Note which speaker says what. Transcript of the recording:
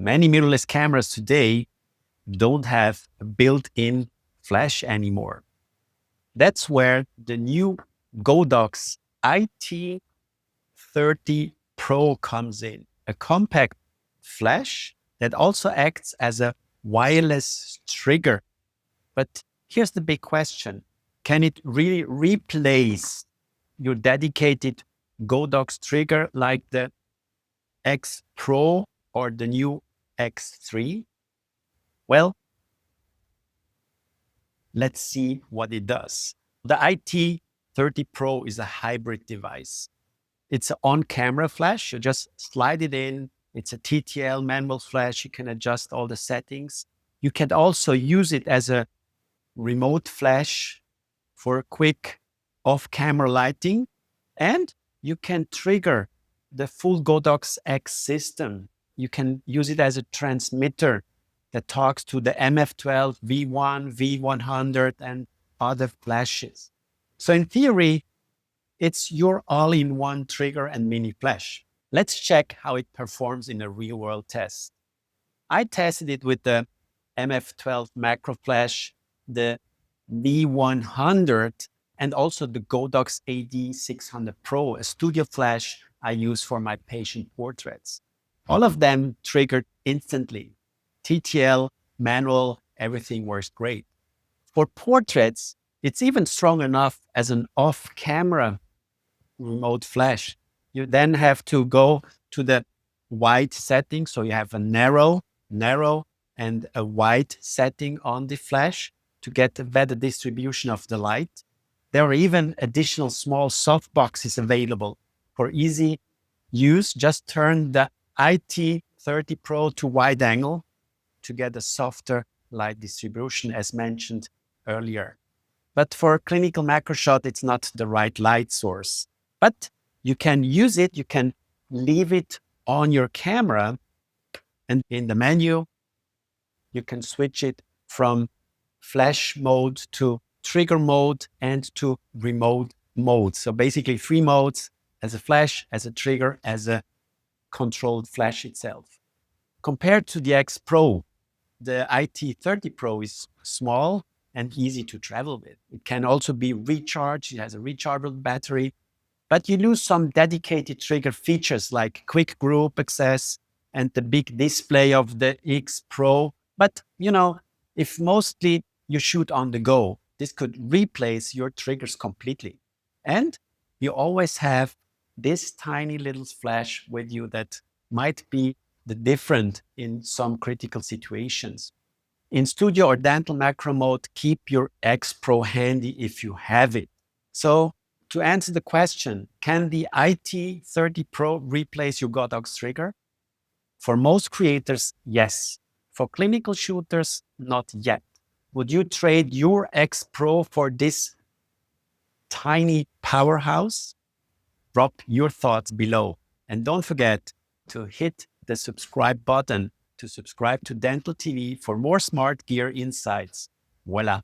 Speaker 1: Many mirrorless cameras today don't have a built-in flash anymore. That's where the new Godox iT30 Pro comes in, a compact flash that also acts as a wireless trigger. But here's the big question. Can it really replace your dedicated Godox trigger like the XPro or the new X3? Well, let's see what it does. The iT30 Pro is a hybrid device. It's an on-camera flash. You just slide it in. It's a TTL manual flash. You can adjust all the settings. You can also use it as a remote flash for quick off-camera lighting. And you can trigger the full Godox X system. You can use it as a transmitter that talks to the MF12, V1, V100, and other flashes. So in theory, it's your all-in-one trigger and mini flash. Let's check how it performs in a real-world test. I tested it with the MF12 Macro Flash, the V100, and also the Godox AD600 Pro, a studio flash I use for my patient portraits. All of them triggered instantly. TTL, manual, everything works great. For portraits, it's even strong enough as an off-camera remote flash. You then have to go to the wide setting. So you have a narrow, and a wide setting on the flash to get a better distribution of the light. There are even additional small soft boxes available for easy use. Just turn the iT30 Pro to wide angle to get a softer light distribution, as mentioned earlier. But for a clinical macro shot, it's not the right light source. But you can use it, you can leave it on your camera, and in the menu, you can switch it from flash mode to trigger mode and to remote mode. So basically 3 modes: as a flash, as a trigger, as a controlled flash itself. Compared to the XPro, the iT30 Pro is small and easy to travel with. It can also be recharged. It has a rechargeable battery, but you lose some dedicated trigger features like quick group access and the big display of the XPro. But, if mostly you shoot on the go, this could replace your triggers completely. And you always have this tiny little flash with you that might be the different in some critical situations. In studio or dental macro mode, keep your XPro handy if you have it. So to answer the question, can the iT30 Pro replace your Godox trigger? For most creators, yes. For clinical shooters, not yet. Would you trade your XPro for this tiny powerhouse? Drop your thoughts below. And don't forget to hit the subscribe button to subscribe to DentalTV for more smart gear insights. Voila.